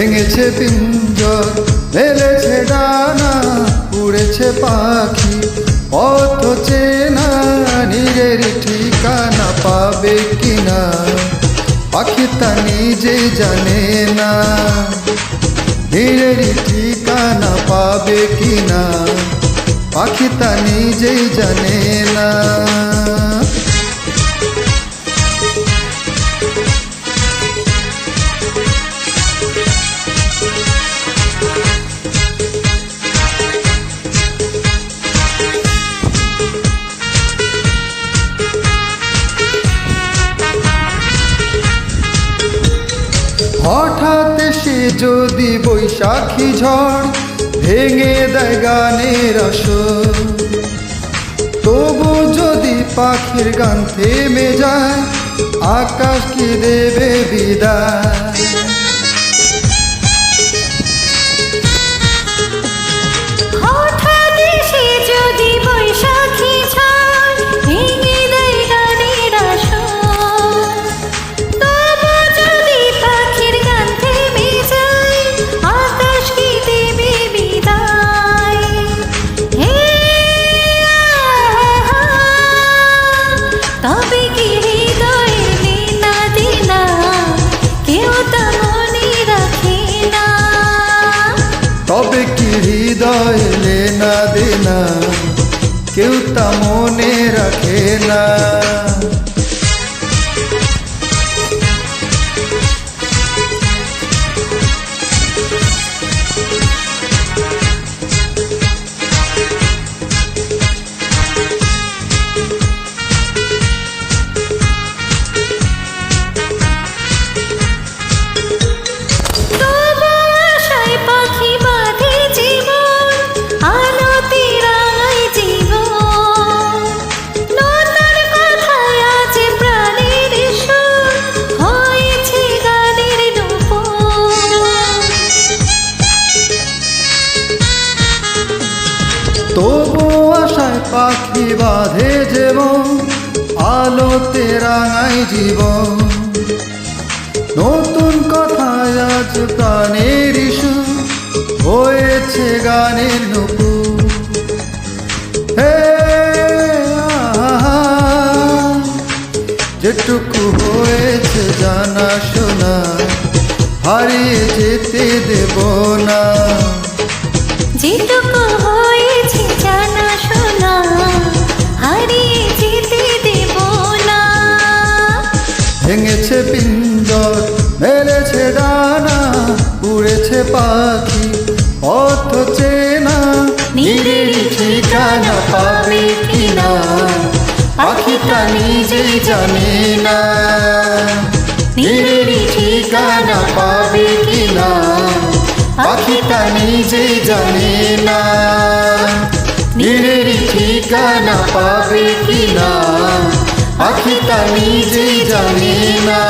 ভেঙেছে পিঞ্জর, মেলেছে ডানা, উড়েছে পাখি, পথ চেনা, নিজের ঠিকানা পাবে কিনা পাখি তা নিজেই জানে না। নিজের ঠিকানা পাবে কিনা পাখি তা নিজেই জানে না। হঠাৎ সে যদি বৈশাখী ঝড় ভেঙে দেয় গানের আসর, তবু যদি পাখির গান থেমে যায় আকাশ কি দেবে বিদায়। তবে কি হৃদয় লেনা দেনা কেউ তা মনে রাখে না। তবু আশায় পাখি বাঁধে জীবন, আলোতে রাঙায় জীবন। নতুন কথায় আজ প্রাণের সুর হয়েছে গানের নুপুর। হে যেটুকু হয়েছে জানা শোনা হারিয়ে যেতে দেব না। যেটুকু হয়েছে জানা শোনা হারিয়ে যেতে দেব না। ভেঙেছে পিঞ্জর, মেলেছে ডানা, উড়েছে পাখি, পথ চেনা, নিজের ঠিকানা পাবে কিনা পাখি তা নিজেই জানে না। নিজের ঠিকানা পাবে কিনা পাখি তা নিজেই জানে না। নিজের ঠিকানা পাবে কিনা পাখি তা নিজেই জানে না।